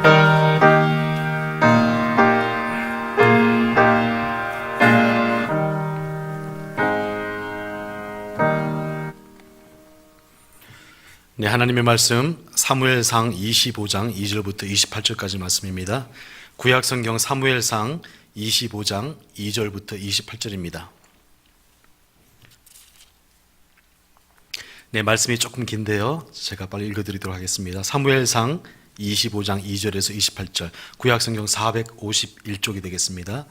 네, 하나님의 말씀 사무엘상 25장 2절부터 28절까지 말씀입니다. 구약성경 사무엘상 25장 2절부터 28절입니다. 네, 말씀이 조금 긴데요, 제가 빨리 읽어드리도록 하겠습니다. 사무엘상 25장 2절에서 28절, 구약성경 451쪽이 되겠습니다.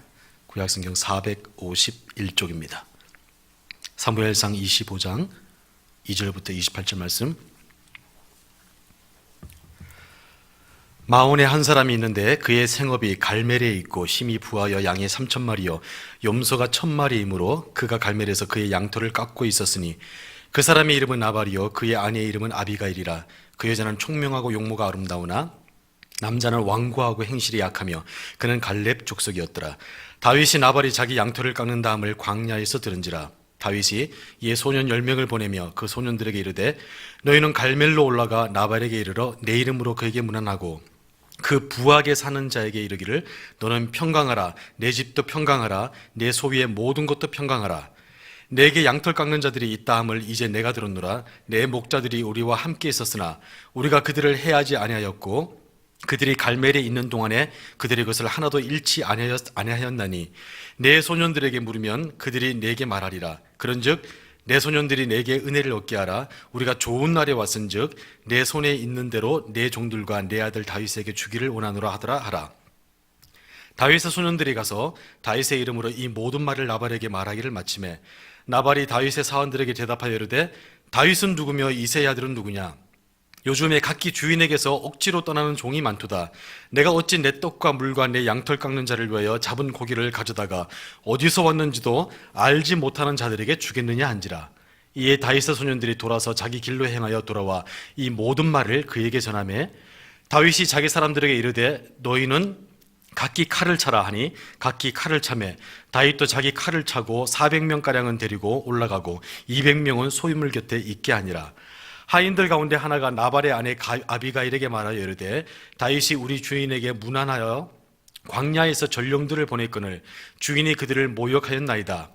구약성경 451쪽입니다. 사무엘상 25장 2절부터 28절 말씀. 마온에 한 사람이 있는데 그의 생업이 갈멜에 있고 힘이 부하여 양이 3,000마리요 염소가 1,000마리이므로 그가 갈멜에서 그의 양털을 깎고 있었으니 그 사람의 이름은 나발이요 그의 아내의 이름은 아비가일이라. 그 여자는 총명하고 용모가 아름다우나 남자는 완고하고 행실이 약하며 그는 갈렙 족속이었더라. 다윗이 나발이 자기 양털을 깎는 다음을 광야에서 들은지라. 다윗이 이에 소년 10명을 보내며 그 소년들에게 이르되 너희는 갈멜로 올라가 나발에게 이르러 내 이름으로 그에게 문안하고 그 부하게 사는 자에게 이르기를 너는 평강하라, 내 집도 평강하라, 내 소유의 모든 것도 평강하라. 내게 양털 깎는 자들이 있다 함을 이제 내가 들었노라. 내 목자들이 우리와 함께 있었으나 우리가 그들을 해하지 아니하였고 그들이 갈멜에 있는 동안에 그들의 것을 하나도 잃지 아니하였나니 내 소년들에게 물으면 그들이 내게 말하리라. 그런즉 내 소년들이 내게 은혜를 얻게 하라. 우리가 좋은 날에 왔은즉 내 손에 있는 대로 내 종들과 내 아들 다윗에게 주기를 원하노라 하라. 다윗의 소년들이 가서 다윗의 이름으로 이 모든 말을 나발에게 말하기를 마치매 나발이 다윗의 사원들에게 대답하여 이르되 다윗은 누구며 이새의 아들은 누구냐? 요즘에 각기 주인에게서 억지로 떠나는 종이 많도다. 내가 어찌 내 떡과 물과 내 양털 깎는 자를 위하여 잡은 고기를 가져다가 어디서 왔는지도 알지 못하는 자들에게 주겠느냐 한지라. 이에 다윗의 소년들이 돌아서 자기 길로 행하여 돌아와 이 모든 말을 그에게 전하매 다윗이 자기 사람들에게 이르되 너희는 각기 칼을 차라 하니 각기 칼을 차매 다윗도 자기 칼을 차고 400명가량은 데리고 올라가고 200명은 소유물 곁에 있게 하니라. 하인들 가운데 하나가 나발의 아내 아비가일에게 말하여 이르되 다윗이 우리 주인에게 문안하여 광야에서 전령들을 보냈거늘 주인이 그들을 모욕하였나이다.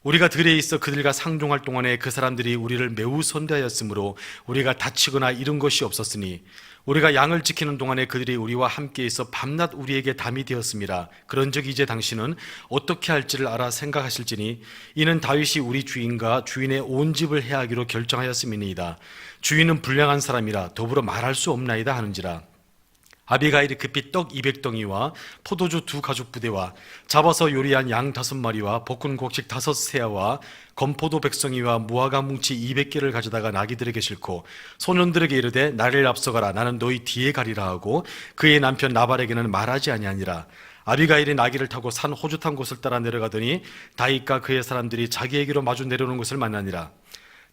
우리가 들에 있어 그들과 상종할 동안에 그 사람들이 우리를 매우 선대하였으므로 우리가 다치거나 잃은 것이 없었으니 우리가 양을 지키는 동안에 그들이 우리와 함께 있어 밤낮 우리에게 담이 되었습니다. 그런즉 이제 당신은 어떻게 할지를 알아 생각하실지니 이는 다윗이 우리 주인과 주인의 온 집을 해하기로 결정하였음이니이다. 주인은 불량한 사람이라 더불어 말할 수 없나이다 하는지라. 아비가일이 급히 떡 200덩이와 포도주 2가죽부대와 잡아서 요리한 양 5마리와 볶은 곡식 5세아와 건포도 100송이와 무화과 뭉치 200개를 가져다가 나귀들에게 싣고 소년들에게 이르되 나를 앞서가라. 나는 너희 뒤에 가리라 하고 그의 남편 나발에게는 말하지 아니하니라. 아비가일이 나귀를 타고 산 호젓한 곳을 따라 내려가더니 다윗과 그의 사람들이 자기에게로 마주 내려오는 것을 만나니라.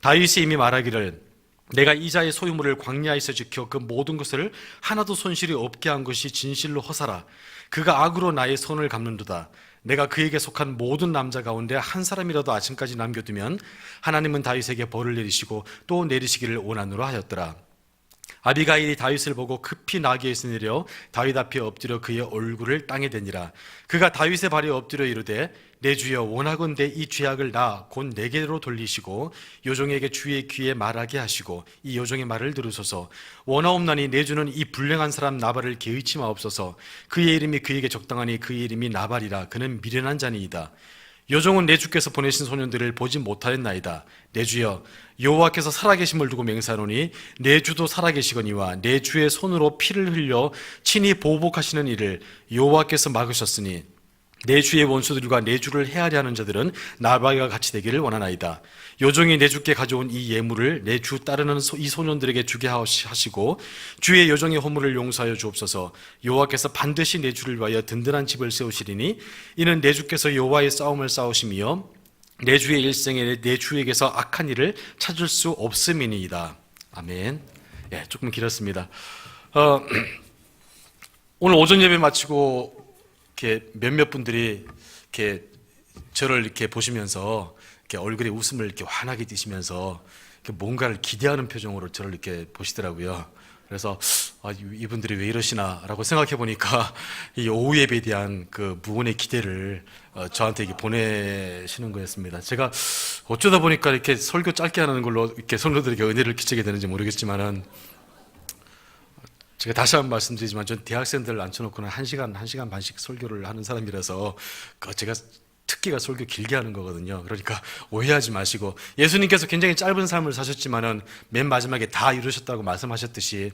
다윗이 이미 말하기를 내가 이자의 소유물을 광야에서 지켜 그 모든 것을 하나도 손실이 없게 한 것이 진실로 허사라. 그가 악으로 나의 손을 갚는도다. 내가 그에게 속한 모든 남자 가운데 한 사람이라도 아침까지 남겨두면 하나님은 다윗에게 벌을 내리시고 또 내리시기를 원하노라 하였더라. 아비가일이 다윗을 보고 급히 나귀에서 내려 다윗 앞에 엎드려 그의 얼굴을 땅에 대니라. 그가 다윗의 발에 엎드려 이르되 내 주여 원하건대 이 죄악을 나 곧 내게로 돌리시고 요종에게 주의 귀에 말하게 하시고 이 요종의 말을 들으소서. 원하옵나니 내 주는 이 불량한 사람 나발을 개의치 마옵소서. 그의 이름이 그에게 적당하니 그의 이름이 나발이라. 그는 미련한 자니이다. 요종은 내 주께서 보내신 소년들을 보지 못하였나이다. 내 주여 여호와께서 살아계심을 두고 맹세하노니 내 주도 살아계시거니와 내 주의 손으로 피를 흘려 친히 보복하시는 일을 여호와께서 막으셨으니 내 주의 원수들과 내 주를 해하려 하는 자들은 나발과 같이 되기를 원하나이다. 요종이 내 주께 가져온 이 예물을 내 주 따르는 이 소년들에게 주게 하시고 주의 요종의 허물을 용서하여 주옵소서. 여호와께서 반드시 내 주를 위하여 든든한 집을 세우시리니 이는 내 주께서 여호와의 싸움을 싸우시며 내 주의 일생에 내 주에게서 악한 일을 찾을 수 없음이니이다. 아멘. 예, 조금 길었습니다. 오늘 오전 예배 마치고 이렇게 몇몇 분들이 이렇게 저를 이렇게 보시면서 이렇게 얼굴에 웃음을 이렇게 환하게 띠시면서 이렇게 뭔가를 기대하는 표정으로 저를 이렇게 보시더라고요. 그래서 이분들이 왜 이러시나라고 생각해 보니까 이 오후 예배에 대한 그 무언의 기대를 저한테 이렇게 보내시는 거였습니다. 제가 어쩌다 보니까 이렇게 설교 짧게 하는 걸로 이렇게 성도들에게 은혜를 끼치게 되는지 모르겠지만은, 제가 다시 한번 말씀드리지만 전 대학생들 앉혀놓고는 1시간 반씩 설교를 하는 사람이라서 제가 특기가 설교 길게 하는 거거든요. 그러니까 오해하지 마시고, 예수님께서 굉장히 짧은 삶을 사셨지만은 맨 마지막에 다 이루셨다고 말씀하셨듯이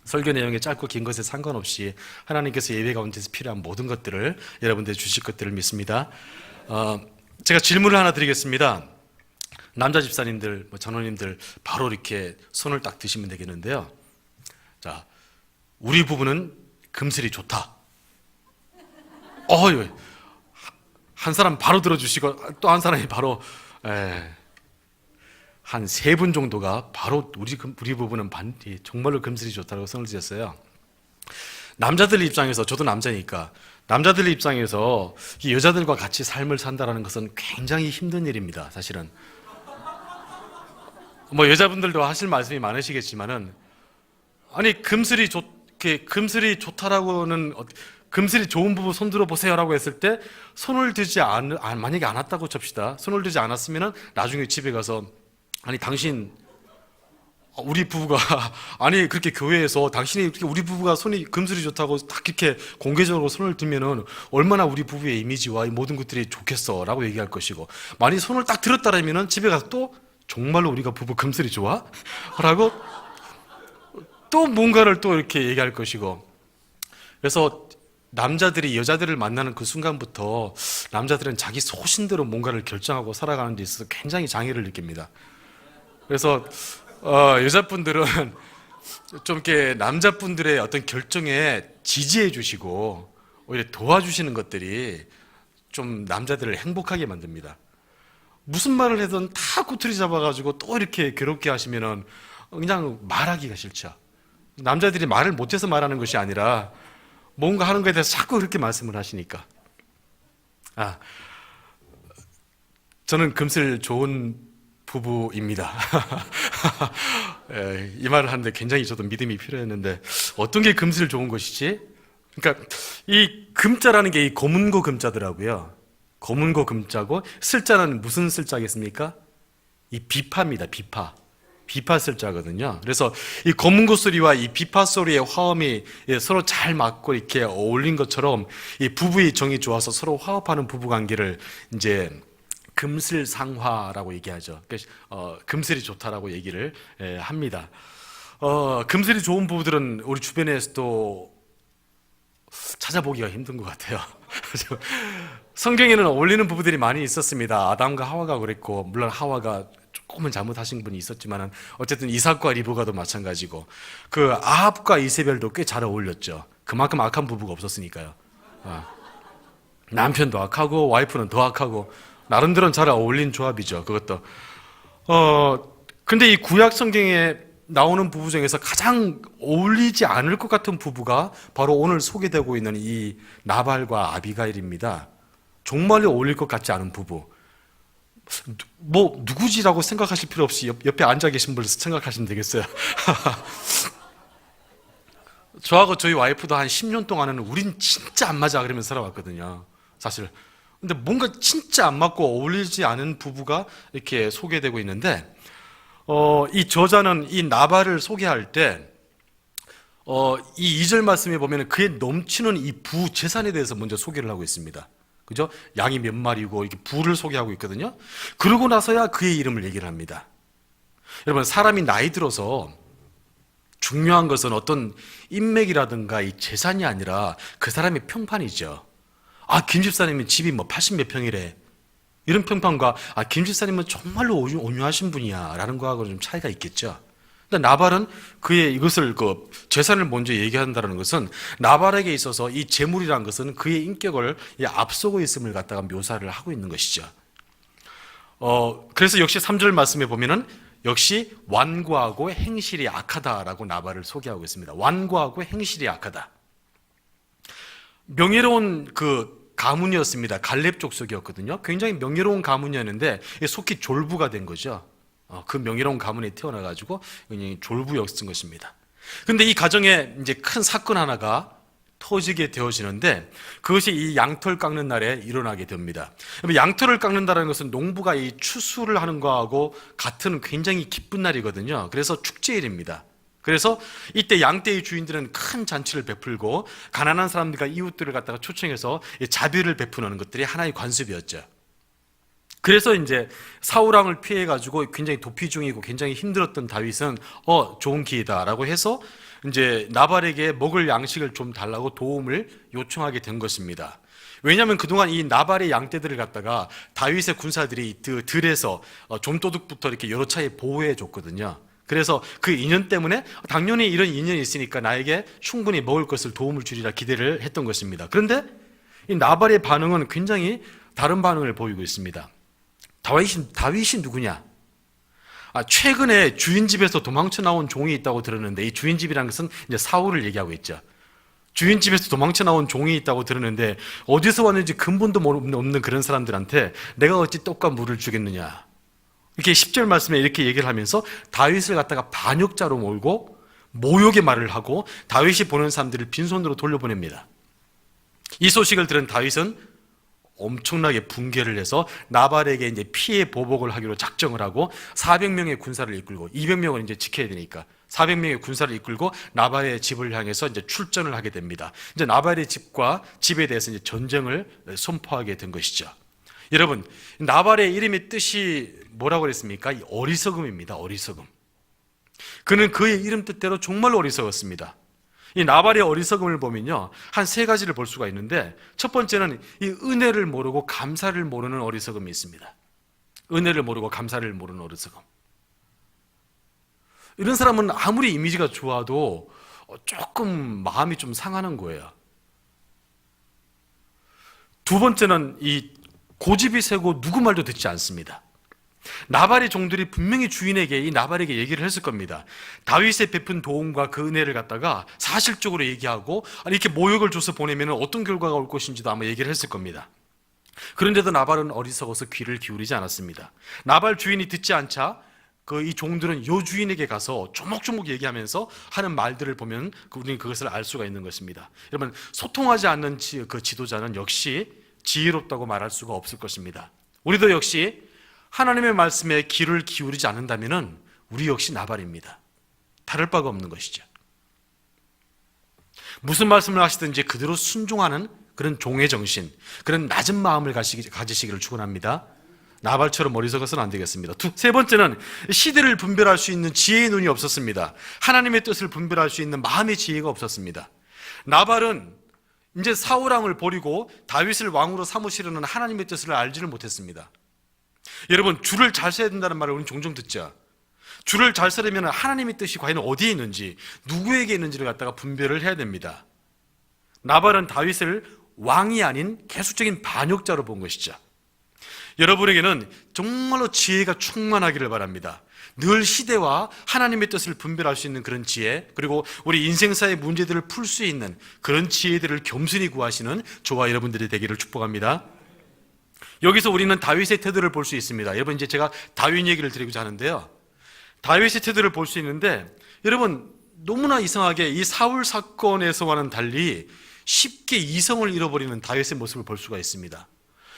설교 내용이 짧고 긴 것에 상관없이 하나님께서 예배 가운데서 필요한 모든 것들을 여러분들 주실 것들을 믿습니다. 제가 질문을 하나 드리겠습니다. 남자 집사님들, 장로님들 바로 이렇게 손을 딱 드시면 되겠는데요. 자, 우리 부부는 금슬이 좋다. 한 사람 바로 들어주시고 또 한 사람이 바로, 한 3분 정도가 바로 우리 부부는 정말로 금슬이 좋다고 성을 드렸어요. 남자들 입장에서, 저도 남자니까 남자들 입장에서 이 여자들과 같이 삶을 산다는 것은 굉장히 힘든 일입니다. 사실은 여자분들도 하실 말씀이 많으시겠지만은, 아니 금슬이 좋다라고는, 금슬이 좋은 부부 손 들어 보세요라고 했을 때 손을 들지 만약에 않았다고 칩시다. 손을 들지 않았으면은 나중에 집에 가서, 아니 당신 우리 부부가 아니 그렇게 교회에서 당신이 이렇게 우리 부부가 손이 금슬이 좋다고 딱 이렇게 공개적으로 손을 들면은 얼마나 우리 부부의 이미지와 이 모든 것들이 좋겠어라고 얘기할 것이고, 만약 손을 딱 들었다라면은 집에 가서 또 정말로 우리가 부부 금슬이 좋아? 라고 또 뭔가를 또 이렇게 얘기할 것이고. 그래서 남자들이 여자들을 만나는 그 순간부터 남자들은 자기 소신대로 뭔가를 결정하고 살아가는 데 있어서 굉장히 장애를 느낍니다. 그래서 여자분들은 좀 이렇게 남자분들의 어떤 결정에 지지해 주시고 오히려 도와주시는 것들이 좀 남자들을 행복하게 만듭니다. 무슨 말을 해도 다 꼬투리 잡아가지고 또 이렇게 괴롭게 하시면은 그냥 말하기가 싫죠. 남자들이 말을 못해서 말하는 것이 아니라 뭔가 하는 것에 대해서 자꾸 그렇게 말씀을 하시니까. 저는 금슬 좋은 부부입니다. 이 말을 하는데 굉장히 저도 믿음이 필요했는데, 어떤 게 금슬 좋은 것이지? 그러니까 이 금자라는 게 이 검은고 금자더라고요. 검은고 금자고, 슬자는 무슨 슬자겠습니까? 이 비파입니다. 비파 슬자거든요. 그래서 이 검은고 소리와 이 비파 소리의 화음이 서로 잘 맞고 이렇게 어울린 것처럼 이 부부의 정이 좋아서 서로 화합하는 부부 관계를 이제 금슬상화라고 얘기하죠. 금슬이 좋다라고 얘기를 합니다. 금슬이 좋은 부부들은 우리 주변에서도 찾아보기가 힘든 것 같아요. 성경에는 어울리는 부부들이 많이 있었습니다. 아담과 하와가 그랬고, 물론 하와가 조금은 잘못하신 분이 있었지만 어쨌든 이삭과 리브가도 마찬가지고, 그 아합과 이세벨도 꽤 잘 어울렸죠. 그만큼 악한 부부가 없었으니까요. 남편도 악하고 와이프는 더 악하고, 나름대로는 잘 어울린 조합이죠. 그것도. 근데 이 구약 성경에 나오는 부부 중에서 가장 어울리지 않을 것 같은 부부가 바로 오늘 소개되고 있는 이 나발과 아비가일입니다. 정말로 어울릴 것 같지 않은 부부. 누구지라고 생각하실 필요 없이 옆에 앉아 계신 분을 생각하시면 되겠어요. 저하고 저희 와이프도 한 10년 동안은 우린 진짜 안 맞아 그러면서 살아왔거든요. 사실. 근데 뭔가 진짜 안 맞고 어울리지 않은 부부가 이렇게 소개되고 있는데, 이 저자는 이 나발을 소개할 때, 이 2절 말씀에 보면 그의 넘치는 이 부재산에 대해서 먼저 소개를 하고 있습니다. 그죠? 양이 몇 마리고 이렇게 부를 소개하고 있거든요. 그러고 나서야 그의 이름을 얘기를 합니다. 여러분, 사람이 나이 들어서 중요한 것은 어떤 인맥이라든가 이 재산이 아니라 그 사람의 평판이죠. 김 집사님은 집이 80몇 평이래. 이런 평판과 김 집사님은 정말로 온유하신 분이야 라는 거하고는 좀 차이가 있겠죠. 근데 나발은 그의 이것을 재산을 먼저 얘기한다는 것은 나발에게 있어서 이 재물이라는 것은 그의 인격을 앞서고 있음을 갖다가 묘사를 하고 있는 것이죠. 그래서 역시 3절 말씀에 보면은 역시 완고하고 행실이 악하다라고 나발을 소개하고 있습니다. 완고하고 행실이 악하다. 명예로운 가문이었습니다. 갈렙 족속이었거든요. 굉장히 명예로운 가문이었는데 속히 졸부가 된 거죠. 그 명예로운 가문에 태어나가지고 그냥 졸부였던 것입니다. 근데 이 가정에 이제 큰 사건 하나가 터지게 되어지는데 그것이 이 양털 깎는 날에 일어나게 됩니다. 양털을 깎는다는 것은 농부가 이 추수를 하는 거하고 같은 굉장히 기쁜 날이거든요. 그래서 축제일입니다. 그래서 이때 양떼의 주인들은 큰 잔치를 베풀고 가난한 사람들과 이웃들을 갖다가 초청해서 자비를 베푸는 것들이 하나의 관습이었죠. 그래서 이제 사울왕을 피해 가지고 굉장히 도피 중이고 굉장히 힘들었던 다윗은 좋은 기회다라고 해서 이제 나발에게 먹을 양식을 좀 달라고 도움을 요청하게 된 것입니다. 왜냐하면 그동안 이 나발의 양떼들을 갖다가 다윗의 군사들이 들에서 좀도둑부터 이렇게 여러 차례 보호해 줬거든요. 그래서 그 인연 때문에 당연히 이런 인연이 있으니까 나에게 충분히 먹을 것을 도움을 주리라 기대를 했던 것입니다. 그런데 이 나발의 반응은 굉장히 다른 반응을 보이고 있습니다. 다윗이 누구냐? 최근에 주인 집에서 도망쳐 나온 종이 있다고 들었는데, 이 주인 집이라는 것은 이제 사울을 얘기하고 있죠. 주인 집에서 도망쳐 나온 종이 있다고 들었는데 어디서 왔는지 근본도 없는 그런 사람들한테 내가 어찌 떡과 물을 주겠느냐. 이렇게 10절 말씀에 이렇게 얘기를 하면서 다윗을 갖다가 반역자로 몰고 모욕의 말을 하고 다윗이 보는 사람들을 빈손으로 돌려보냅니다. 이 소식을 들은 다윗은 엄청나게 붕괴를 해서 나발에게 이제 피해 보복을 하기로 작정을 하고 400명의 군사를 이끌고 200명을 이제 지켜야 되니까 400명의 군사를 이끌고 나발의 집을 향해서 이제 출전을 하게 됩니다. 이제 나발의 집에 대해서 이제 전쟁을 선포하게 된 것이죠. 여러분, 나발의 이름의 뜻이 뭐라고 그랬습니까? 어리석음입니다. 어리석음. 그는 그의 이름 뜻대로 정말로 어리석었습니다. 이 나발의 어리석음을 보면요, 한 세 가지를 볼 수가 있는데, 첫 번째는 이 은혜를 모르고 감사를 모르는 어리석음이 있습니다. 은혜를 모르고 감사를 모르는 어리석음. 이런 사람은 아무리 이미지가 좋아도 조금 마음이 좀 상하는 거예요. 두 번째는 이 고집이 세고 누구 말도 듣지 않습니다. 나발의 종들이 분명히 주인에게, 이 나발에게 얘기를 했을 겁니다. 다윗의 베푼 도움과 그 은혜를 갖다가 사실적으로 얘기하고 이렇게 모욕을 줘서 보내면 어떤 결과가 올 것인지도 아마 얘기를 했을 겁니다. 그런데도 나발은 어리석어서 귀를 기울이지 않았습니다. 나발 주인이 듣지 않자 이 종들은 요 주인에게 가서 조목조목 얘기하면서 하는 말들을 보면 우리는 그것을 알 수가 있는 것입니다. 여러분, 소통하지 않는 그 지도자는 역시 지혜롭다고 말할 수가 없을 것입니다. 우리도 역시 하나님의 말씀에 귀를 기울이지 않는다면 우리 역시 나발입니다. 다를 바가 없는 것이죠. 무슨 말씀을 하시든지 그대로 순종하는 그런 종의 정신, 그런 낮은 마음을 가지시기를 축원합니다. 나발처럼 어리석어서는 안 되겠습니다. 세 번째는 시대를 분별할 수 있는 지혜의 눈이 없었습니다. 하나님의 뜻을 분별할 수 있는 마음의 지혜가 없었습니다. 나발은 이제 사울왕을 버리고 다윗을 왕으로 삼으시려는 하나님의 뜻을 알지를 못했습니다. 여러분, 줄을 잘 서야 된다는 말을 우리는 종종 듣죠. 줄을 잘 서려면 하나님의 뜻이 과연 어디에 있는지, 누구에게 있는지를 갖다가 분별을 해야 됩니다. 나발은 다윗을 왕이 아닌 계속적인 반역자로 본 것이죠. 여러분에게는 정말로 지혜가 충만하기를 바랍니다. 늘 시대와 하나님의 뜻을 분별할 수 있는 그런 지혜, 그리고 우리 인생사의 문제들을 풀 수 있는 그런 지혜들을 겸손히 구하시는 저와 여러분들이 되기를 축복합니다. 여기서 우리는 다윗의 태도를 볼 수 있습니다. 여러분, 이제 제가 다윗 얘기를 드리고자 하는데요, 다윗의 태도를 볼 수 있는데, 여러분, 너무나 이상하게 이 사울 사건에서와는 달리 쉽게 이성을 잃어버리는 다윗의 모습을 볼 수가 있습니다.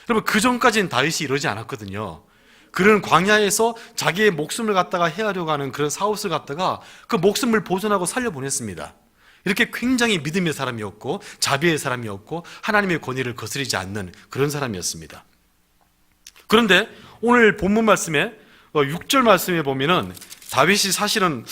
여러분, 그 전까지는 다윗이 이러지 않았거든요. 그런 광야에서 자기의 목숨을 갖다가 헤아려고 하는 그런 사옷을 갖다가 그 목숨을 보존하고 살려보냈습니다. 이렇게 굉장히 믿음의 사람이었고 자비의 사람이었고 하나님의 권위를 거스르지 않는 그런 사람이었습니다. 그런데 오늘 본문 말씀에 6절 말씀에 보면은 다윗이 사실은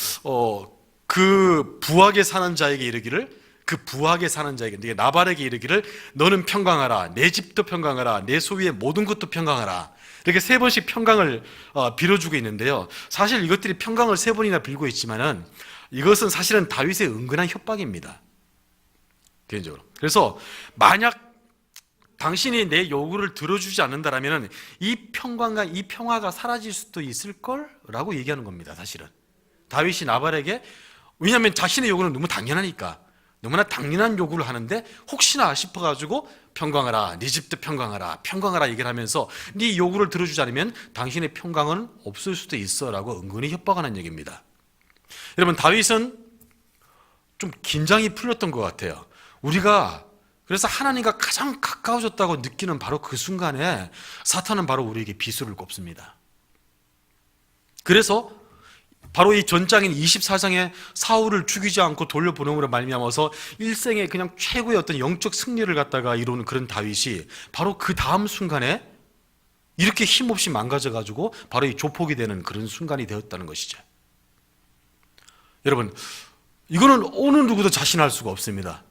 그 부하게 사는 자에게 이르기를, 그 부하게 사는 자에게, 나발에게 이르기를 너는 평강하라, 내 집도 평강하라, 내 소유의 모든 것도 평강하라, 이렇게 세 번씩 평강을 빌어주고 있는데요, 사실 이것들이 평강을 세 번이나 빌고 있지만은 이것은 사실은 다윗의 은근한 협박입니다, 개인적으로. 그래서 만약 당신이 내 요구를 들어주지 않는다라면 이 평강과 이 평화가 사라질 수도 있을걸? 라고 얘기하는 겁니다. 사실은 다윗이 나발에게, 왜냐하면 자신의 요구는 너무 당연하니까, 너무나 당연한 요구를 하는데 혹시나 싶어가지고 평강하라, 네 집도 평강하라, 평강하라 얘기를 하면서 네 요구를 들어주지 않으면 당신의 평강은 없을 수도 있어 라고 은근히 협박하는 얘기입니다. 여러분, 다윗은 좀 긴장이 풀렸던 것 같아요. 우리가 그래서 하나님과 가장 가까워졌다고 느끼는 바로 그 순간에 사탄은 바로 우리에게 비수를 꼽습니다. 그래서 바로 이 전장인 24장에 사울을 죽이지 않고 돌려보냄으로 말미암아서 일생에 그냥 최고의 어떤 영적 승리를 갖다가 이루는 그런 다윗이 바로 그 다음 순간에 이렇게 힘없이 망가져가지고 바로 이 조폭이 되는 그런 순간이 되었다는 것이죠. 여러분, 이거는 어느 누구도 자신할 수가 없습니다.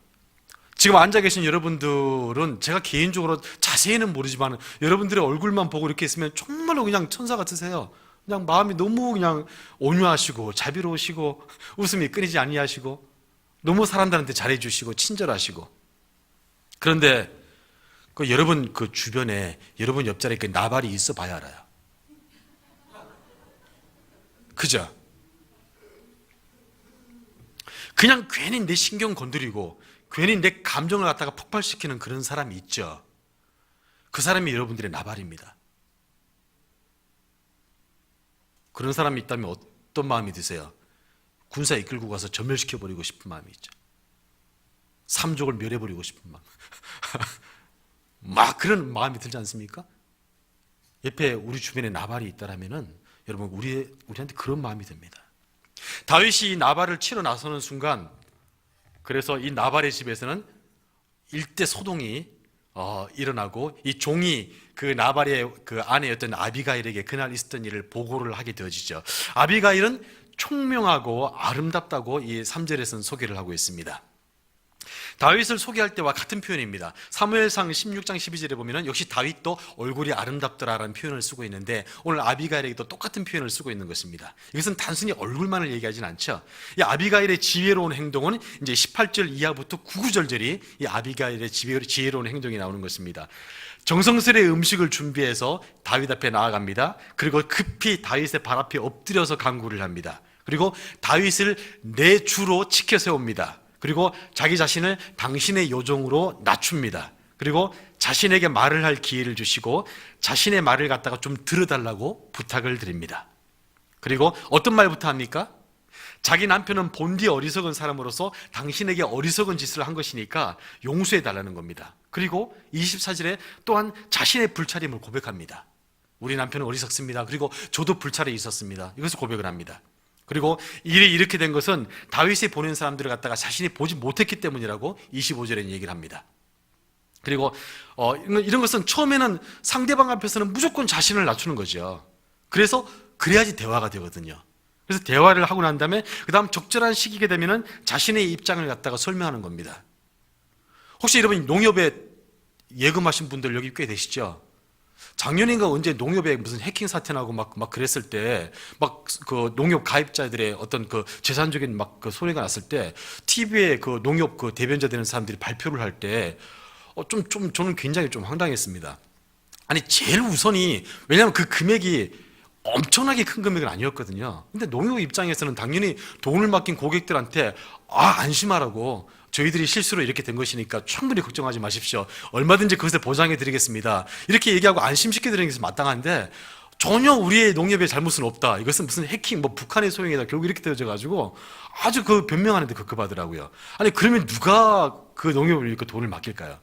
지금 앉아 계신 여러분들은 제가 개인적으로 자세히는 모르지만 여러분들의 얼굴만 보고 이렇게 있으면 정말로 그냥 천사 같으세요. 그냥 마음이 너무 그냥 온유하시고 자비로우시고 웃음이 끊이지 아니하시고 너무 사람들한테 잘해주시고 친절하시고. 그런데 그 여러분 그 주변에 여러분 옆자리에 그 나발이 있어 봐야 알아요. 그죠? 그냥 괜히 내 신경 건드리고 괜히 내 감정을 갖다가 폭발시키는 그런 사람이 있죠. 그 사람이 여러분들의 나발입니다. 그런 사람이 있다면 어떤 마음이 드세요? 군사 이끌고 가서 전멸시켜버리고 싶은 마음이 있죠. 삼족을 멸해버리고 싶은 마음. 막 그런 마음이 들지 않습니까? 옆에 우리 주변에 나발이 있다라면은 여러분 우리한테 그런 마음이 듭니다. 다윗이 이 나발을 치러 나서는 순간, 그래서 이 나발의 집에서는 일대 소동이 일어나고 이 종이 그 나발의 그 아내였던 아비가일에게 그날 있었던 일을 보고를 하게 되어지죠. 아비가일은 총명하고 아름답다고 이 3절에서는 소개를 하고 있습니다. 다윗을 소개할 때와 같은 표현입니다. 사무엘상 16장 12절에 보면 역시 다윗도 얼굴이 아름답더라라는 표현을 쓰고 있는데 오늘 아비가일에게도 똑같은 표현을 쓰고 있는 것입니다. 이것은 단순히 얼굴만을 얘기하진 않죠. 이 아비가일의 지혜로운 행동은 이제 18절 이하부터 9절이 이 아비가일의 지혜로운 행동이 나오는 것입니다. 정성스레 음식을 준비해서 다윗 앞에 나아갑니다. 그리고 급히 다윗의 발 앞에 엎드려서 간구를 합니다. 그리고 다윗을 내 주로 치켜 세웁니다. 그리고 자기 자신을 당신의 요종으로 낮춥니다. 그리고 자신에게 말을 할 기회를 주시고 자신의 말을 갖다가 좀 들어달라고 부탁을 드립니다. 그리고 어떤 말부터 합니까? 자기 남편은 본디 어리석은 사람으로서 당신에게 어리석은 짓을 한 것이니까 용서해 달라는 겁니다. 그리고 24절에 또한 자신의 불차림을 고백합니다. 우리 남편은 어리석습니다. 그리고 저도 불찰이 있었습니다. 이것을 고백을 합니다. 그리고 일이 이렇게 된 것은 다윗이 보낸 사람들을 갖다가 자신이 보지 못했기 때문이라고 25절에 얘기를 합니다. 그리고 이런 것은 처음에는 상대방 앞에서는 무조건 자신을 낮추는 거죠. 그래서 그래야지 대화가 되거든요. 그래서 대화를 하고 난 다음에 그 다음 적절한 시기가 되면은 자신의 입장을 갖다가 설명하는 겁니다. 혹시 여러분 농협에 예금하신 분들 여기 꽤 되시죠? 작년인가 언제 농협에 무슨 해킹 사태 나고 막 그랬을 때 막 그 농협 가입자들의 어떤 그 재산적인 막 그 소리가 났을 때 TV에 그 농협 그 대변자 되는 사람들이 발표를 할 때 저는 굉장히 좀 황당했습니다. 아니 제일 우선이, 왜냐하면 그 금액이 엄청나게 큰 금액은 아니었거든요. 근데 농협 입장에서는 당연히 돈을 맡긴 고객들한테 안심하라고, 저희들이 실수로 이렇게 된 것이니까 충분히 걱정하지 마십시오. 얼마든지 그것을 보장해 드리겠습니다. 이렇게 얘기하고 안심시켜 드리는 것이 마땅한데 전혀 우리의 농협의 잘못은 없다. 이것은 무슨 해킹, 북한의 소행이다. 결국 이렇게 되어져 가지고 아주 그 변명하는데 급급하더라고요. 아니 그러면 누가 그 농협을 이렇게 돈을 맡길까요?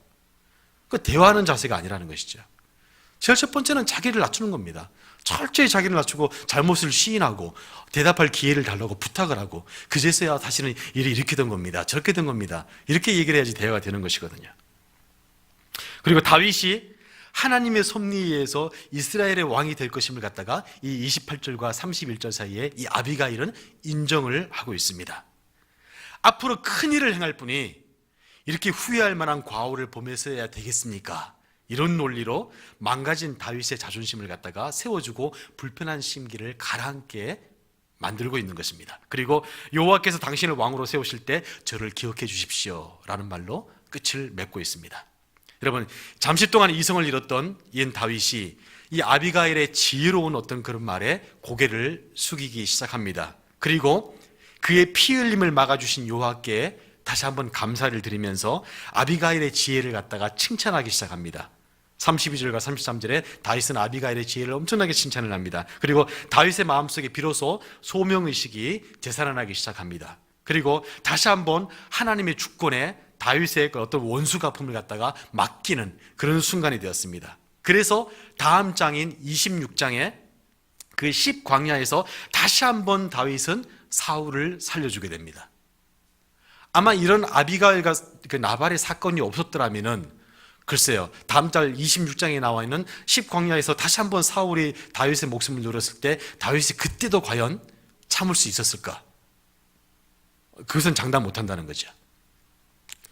그 대화하는 자세가 아니라는 것이죠. 제일 첫 번째는 자기를 낮추는 겁니다. 철저히 자기를 낮추고 잘못을 시인하고 대답할 기회를 달라고 부탁을 하고 그제서야 다시는 일이 이렇게 된 겁니다. 저렇게 된 겁니다. 이렇게 얘기를 해야지 대화가 되는 것이거든요. 그리고 다윗이 하나님의 섭리에 의해서 이스라엘의 왕이 될 것임을 갖다가 이 28절과 31절 사이에 이 아비가일은 인정을 하고 있습니다. 앞으로 큰 일을 행할 분이 이렇게 후회할 만한 과오를 범해서야 되겠습니까? 이런 논리로 망가진 다윗의 자존심을 갖다가 세워주고 불편한 심기를 가라앉게 만들고 있는 것입니다. 그리고 여호와께서 당신을 왕으로 세우실 때 저를 기억해 주십시오 라는 말로 끝을 맺고 있습니다. 여러분, 잠시 동안 이성을 잃었던 이은 다윗이 이 아비가일의 지혜로운 어떤 그런 말에 고개를 숙이기 시작합니다. 그리고 그의 피 흘림을 막아주신 여호와께 다시 한번 감사를 드리면서 아비가일의 지혜를 갖다가 칭찬하기 시작합니다. 32절과 33절에 다윗은 아비가일의 지혜를 엄청나게 칭찬을 합니다. 그리고 다윗의 마음속에 비로소 소명의식이 되살아나기 시작합니다. 그리고 다시 한번 하나님의 주권에 다윗의 그 어떤 원수가품을 갖다가 맡기는 그런 순간이 되었습니다. 그래서 다음 장인 26장에 그 10광야에서 다시 한번 다윗은 사울을 살려주게 됩니다. 아마 이런 아비가일과 그 나발의 사건이 없었더라면은 글쎄요, 다음 달 26장에 나와 있는 10광야에서 다시 한번 사울이 다윗의 목숨을 노렸을 때 다윗이 그때도 과연 참을 수 있었을까? 그것은 장담 못한다는 거죠.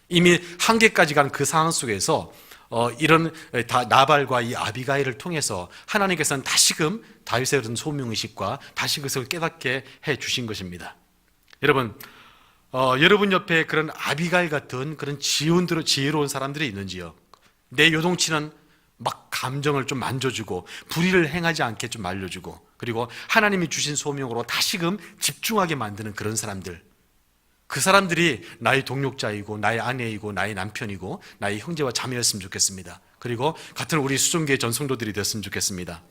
이미 한계까지 간 그 상황 속에서 이런 나발과 이 아비가일을 통해서 하나님께서는 다시금 다윗의 그런 소명의식과 다시 그것을 깨닫게 해 주신 것입니다. 여러분, 여러분 옆에 그런 아비가일 같은 그런 지혜로운 사람들이 있는지요? 내 요동치는 막 감정을 좀 만져주고 불의를 행하지 않게 좀 알려주고 그리고 하나님이 주신 소명으로 다시금 집중하게 만드는 그런 사람들, 그 사람들이 나의 동력자이고 나의 아내이고 나의 남편이고 나의 형제와 자매였으면 좋겠습니다. 그리고 같은 우리 수종교의 전성도들이 되었으면 좋겠습니다.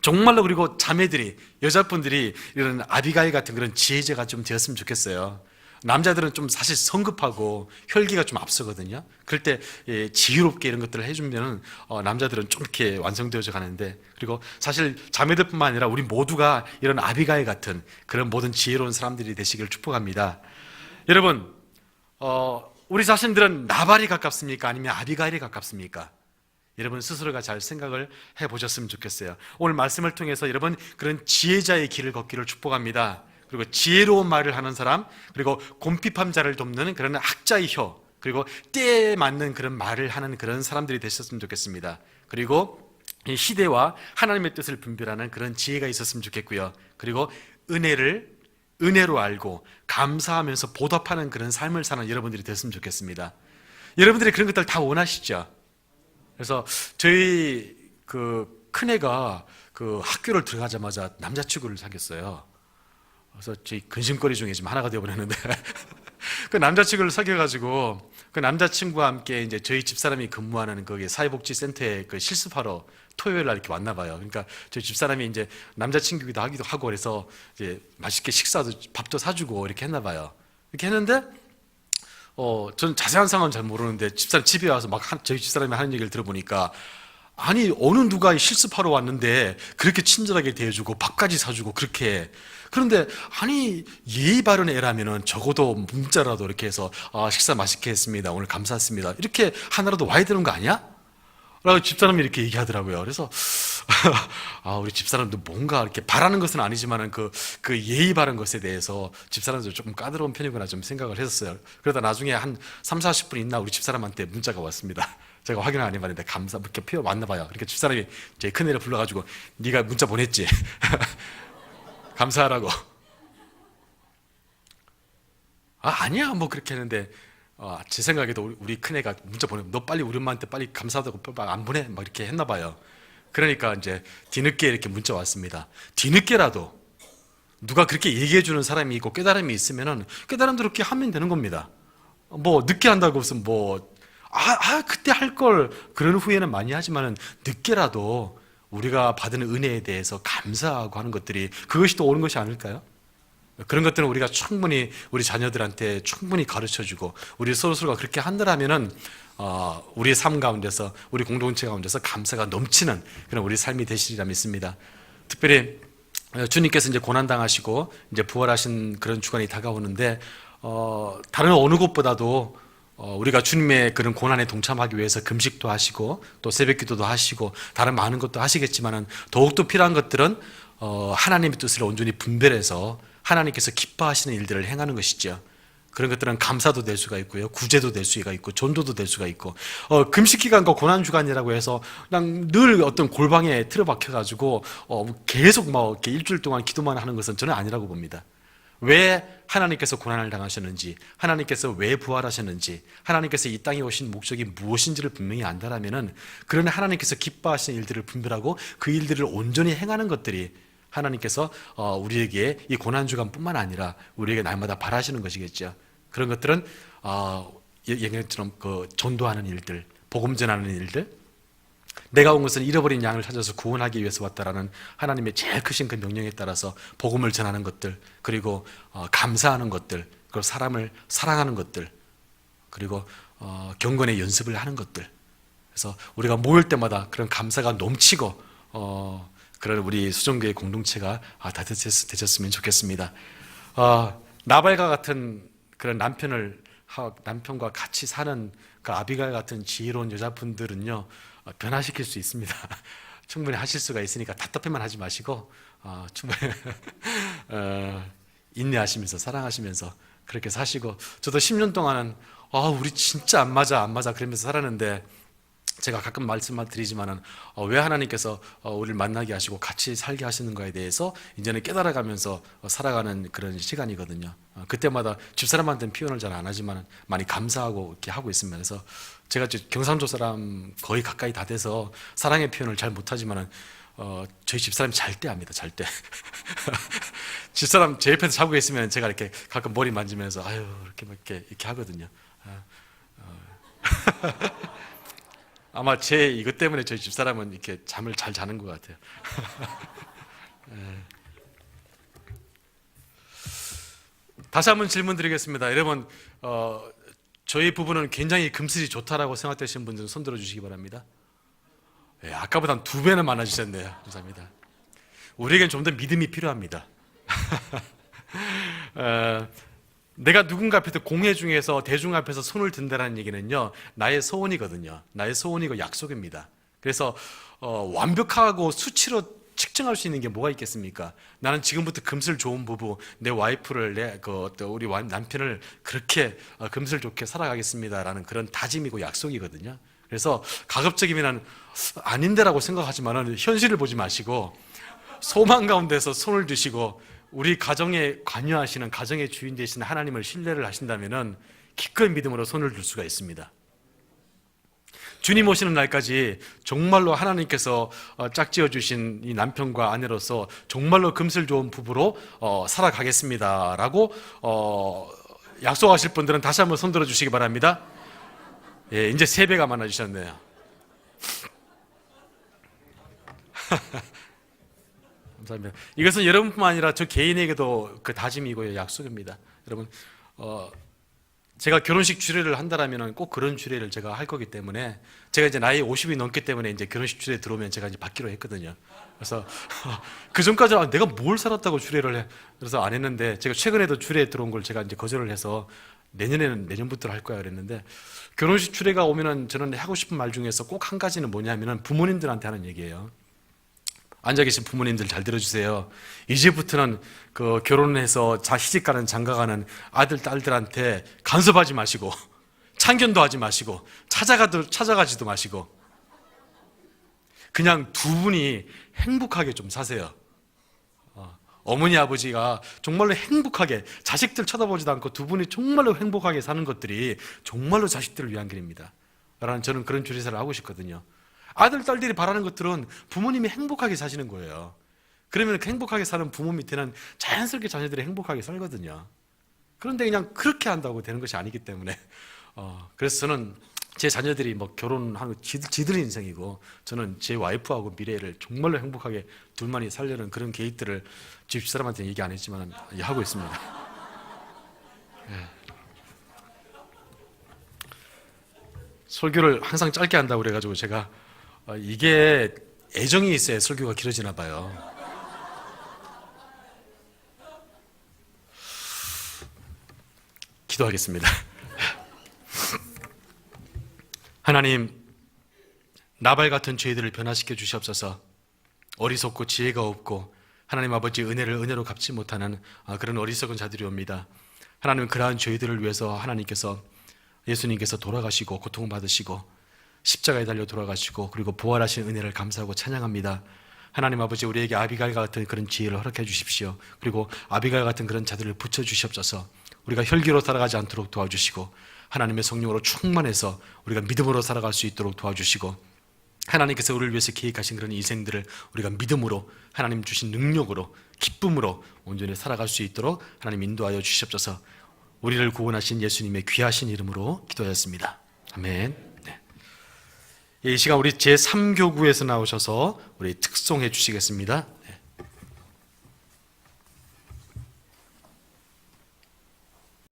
정말로. 그리고 자매들이, 여자분들이 이런 아비가일 같은 그런 지혜자가 좀 되었으면 좋겠어요. 남자들은 좀 사실 성급하고 혈기가 좀 앞서거든요. 그럴 때 지혜롭게 이런 것들을 해주면 남자들은 좀 이렇게 완성되어져 가는데, 그리고 사실 자매들뿐만 아니라 우리 모두가 이런 아비가일 같은 그런 모든 지혜로운 사람들이 되시길 축복합니다. 여러분, 우리 자신들은 나발이 가깝습니까? 아니면 아비가일이 가깝습니까? 여러분 스스로가 잘 생각을 해보셨으면 좋겠어요. 오늘 말씀을 통해서 여러분 그런 지혜자의 길을 걷기를 축복합니다. 그리고 지혜로운 말을 하는 사람, 그리고 곰핍함자를 돕는 그런 학자의 혀, 그리고 때에 맞는 그런 말을 하는 그런 사람들이 되셨으면 좋겠습니다. 그리고 이 시대와 하나님의 뜻을 분별하는 그런 지혜가 있었으면 좋겠고요. 그리고 은혜로 알고 감사하면서 보답하는 그런 삶을 사는 여러분들이 됐으면 좋겠습니다. 여러분들이 그런 것들 다 원하시죠? 그래서 저희 그 큰애가 그 학교를 들어가자마자 남자친구를 사귀었어요. 그래서 저희 근심거리 중에 지금 하나가 되어버렸는데 그 남자친구를 사귀어가지고 그 남자친구와 함께 이제 저희 집사람이 근무하는 거기 사회복지센터에 그 실습하러 토요일 날 이렇게 왔나 봐요. 그러니까 저희 집사람이 이제 남자친구기도 하기도 하고 그래서 이제 맛있게 식사도 밥도 사주고 이렇게 했나 봐요. 이렇게 했는데 전 자세한 상황은 잘 모르는데 집사람 집에 와서 막 저희 집사람이 하는 얘기를 들어보니까, 아니 어느 누가 실습하러 왔는데 그렇게 친절하게 대해주고 밥까지 사주고 그렇게, 그런데 아니 예의 바른 애라면은 적어도 문자라도 이렇게 해서 식사 맛있게 했습니다, 오늘 감사했습니다, 이렇게 하나라도 와야 되는 거 아니야? 라고 집사람이 이렇게 얘기하더라고요. 그래서 우리 집사람도 뭔가 이렇게 바라는 것은 아니지만은 그 예의 바른 것에 대해서 집사람도 조금 까다로운 편이구나 좀 생각을 했었어요. 그러다 나중에 한 30-40분 있나 우리 집사람한테 문자가 왔습니다. 제가 확인을 안 해봤는데 이렇게 표현 왔나 봐요. 그러니까 집사람이 제 큰애를 불러가지고 네가 문자 보냈지? 감사하라고. 아니야 뭐 그렇게 했는데 제 생각에도 우리 큰애가 문자 보내면 너 빨리 우리 엄마한테 빨리 감사하다고 안 보내? 막 이렇게 했나 봐요. 그러니까 이제 뒤늦게 이렇게 문자 왔습니다. 뒤늦게라도 누가 그렇게 얘기해 주는 사람이 있고 깨달음이 있으면은 깨달음대로 그렇게 하면 되는 겁니다. 뭐 늦게 한다고 무슨 그때 할 걸 그런 후회는 많이 하지만은 늦게라도 우리가 받은 은혜에 대해서 감사하고 하는 것들이 그것이 또 옳은 것이 아닐까요? 그런 것들은 우리가 충분히 우리 자녀들한테 충분히 가르쳐주고 우리 서로가 그렇게 한다면은 우리의 삶 가운데서 우리 공동체 가운데서 감사가 넘치는 그런 우리 삶이 되시리라 믿습니다. 특별히 주님께서 이제 고난 당하시고 이제 부활하신 그런 주간이 다가오는데 다른 어느 곳보다도 우리가 주님의 그런 고난에 동참하기 위해서 금식도 하시고 또 새벽기도도 하시고 다른 많은 것도 하시겠지만은 더욱더 필요한 것들은 하나님의 뜻을 온전히 분별해서 하나님께서 기뻐하시는 일들을 행하는 것이죠. 그런 것들은 감사도 될 수가 있고요, 구제도 될 수가 있고 전도도 될 수가 있고, 금식기간과 고난주간이라고 해서 그냥 늘 어떤 골방에 틀어박혀가지고 계속 막 이렇게 일주일 동안 기도만 하는 것은 저는 아니라고 봅니다. 왜 하나님께서 고난을 당하셨는지, 하나님께서 왜 부활하셨는지, 하나님께서 이 땅에 오신 목적이 무엇인지를 분명히 안다라면은 그런 하나님께서 기뻐하시는 일들을 분별하고 그 일들을 온전히 행하는 것들이 하나님께서 우리에게 이 고난주간뿐만 아니라 우리에게 날마다 바라시는 것이겠죠. 그런 것들은 얘기처럼 그 전도하는 일들, 복음 전하는 일들, 내가 온 것은 잃어버린 양을 찾아서 구원하기 위해서 왔다라는 하나님의 제일 크신 그 명령에 따라서 복음을 전하는 것들, 그리고 감사하는 것들, 그리고 사람을 사랑하는 것들, 그리고 경건의 연습을 하는 것들. 그래서 우리가 모일 때마다 그런 감사가 넘치고 그런 우리 수종교회 공동체가 다 되셨으면 좋겠습니다. 나발과 같은 그런 남편과 같이 사는 그 아비가일 같은 지혜로운 여자분들은요, 변화시킬 수 있습니다. 충분히 하실 수가 있으니까 답답해만 하지 마시고 충분히 인내하시면서 사랑하시면서 그렇게 사시고, 저도 10년 동안은 우리 진짜 안 맞아 그러면서 살았는데, 제가 가끔 말씀만 드리지만은 왜 하나님께서 우리를 만나게 하시고 같이 살게 하시는 거에 대해서 이제는 깨달아가면서 살아가는 그런 시간이거든요. 그때마다 집사람한테는 표현을 잘 안 하지만 많이 감사하고 이렇게 하고 있습니다. 그래서 제가 경상도 사람 거의 가까이 다 돼서 사랑의 표현을 잘 못하지만은 저희 집사람이 잘 때 합니다. 잘 때. 집사람 제 옆에서 자고 있으면 제가 이렇게 가끔 머리 만지면서 아유 이렇게 하거든요. 아마 제 이것 때문에 저희 집사람은 이렇게 잠을 잘 자는 것 같아요. 다시 한번 질문 드리겠습니다. 여러분, 저희 부부는 굉장히 금슬이 좋다라고 생각되시는 분들은 손 들어주시기 바랍니다. 아까보다 한 2배는 많아지셨네요. 감사합니다. 우리에겐 좀 더 믿음이 필요합니다. 내가 누군가 앞에서 공회 중에서 대중 앞에서 손을 든다는 얘기는요, 나의 소원이거든요. 나의 소원이고 약속입니다. 그래서 완벽하고 수치로 측정할 수 있는 게 뭐가 있겠습니까? 나는 지금부터 금슬 좋은 부부, 내 와이프를 우리 남편을 그렇게 금슬 좋게 살아가겠습니다라는 그런 다짐이고 약속이거든요. 그래서 가급적이면 아닌데라고 생각하지만은 현실을 보지 마시고 소망 가운데서 손을 드시고 우리 가정에 관여하시는, 가정의 주인 되시는 하나님을 신뢰를 하신다면은 기꺼이 믿음으로 손을 들 수가 있습니다. 주님 오시는 날까지 정말로 하나님께서 짝지어 주신 이 남편과 아내로서 정말로 금슬 좋은 부부로 살아가겠습니다라고 약속하실 분들은 다시 한번 손 들어 주시기 바랍니다. 예, 이제 3배가 많아지셨네요. 감사합니다. 이것은 여러분뿐만 아니라 저 개인에게도 그 다짐이고 약속입니다. 여러분, 제가 결혼식 주례를 한다라면 꼭 그런 주례를 제가 할 거기 때문에, 제가 이제 나이 50이 넘기 때문에 이제 결혼식 주례 들어오면 제가 이제 받기로 했거든요. 그래서 그 전까지 내가 뭘 살았다고 주례를 해. 그래서 안 했는데, 제가 최근에도 주례 들어온 걸 제가 이제 거절을 해서 내년부터 할 거야 그랬는데, 결혼식 주례가 오면은 저는 하고 싶은 말 중에서 꼭 한 가지는 뭐냐면은 부모님들한테 하는 얘기예요. 앉아 계신 부모님들 잘 들어주세요. 이제부터는 그 결혼해서 시집가는 장가가는 아들, 딸들한테 간섭하지 마시고, 참견도 하지 마시고, 찾아가지도 마시고, 그냥 두 분이 행복하게 좀 사세요. 어머니, 아버지가 정말로 행복하게, 자식들 쳐다보지도 않고 두 분이 정말로 행복하게 사는 것들이 정말로 자식들을 위한 길입니다. 라는 저는 그런 주례사를 하고 싶거든요. 아들, 딸들이 바라는 것들은 부모님이 행복하게 사시는 거예요. 그러면 그 행복하게 사는 부모 밑에는 자연스럽게 자녀들이 행복하게 살거든요. 그런데 그냥 그렇게 한다고 되는 것이 아니기 때문에 그래서 저는 제 자녀들이 뭐 결혼하는 지들 인생이고, 저는 제 와이프하고 미래를 정말로 행복하게 둘만이 살려는 그런 계획들을 집사람한테 얘기 안 했지만 하고 있습니다. 네. 설교를 항상 짧게 한다고 그래가지고 제가 이게 애정이 있어야 설교가 길어지나 봐요. 기도하겠습니다. 하나님, 나발 같은 죄들을 변화시켜 주시옵소서. 어리석고 지혜가 없고 하나님 아버지 은혜로 갚지 못하는 그런 어리석은 자들이 옵니다. 하나님, 그러한 죄들을 위해서 하나님께서, 예수님께서 돌아가시고 고통받으시고 십자가에 달려 돌아가시고 그리고 부활하신 은혜를 감사하고 찬양합니다. 하나님 아버지, 우리에게 아비가일 같은 그런 지혜를 허락해 주십시오. 그리고 아비가일 같은 그런 자들을 붙여 주시옵소서. 우리가 혈기로 살아가지 않도록 도와주시고 하나님의 성령으로 충만해서 우리가 믿음으로 살아갈 수 있도록 도와주시고, 하나님께서 우리를 위해서 계획하신 그런 인생들을 우리가 믿음으로, 하나님 주신 능력으로, 기쁨으로 온전히 살아갈 수 있도록 하나님 인도하여 주시옵소서. 우리를 구원하신 예수님의 귀하신 이름으로 기도하였습니다. 아멘. 이 시간 우리 제3교구에서 나오셔서 우리 특송해 주시겠습니다.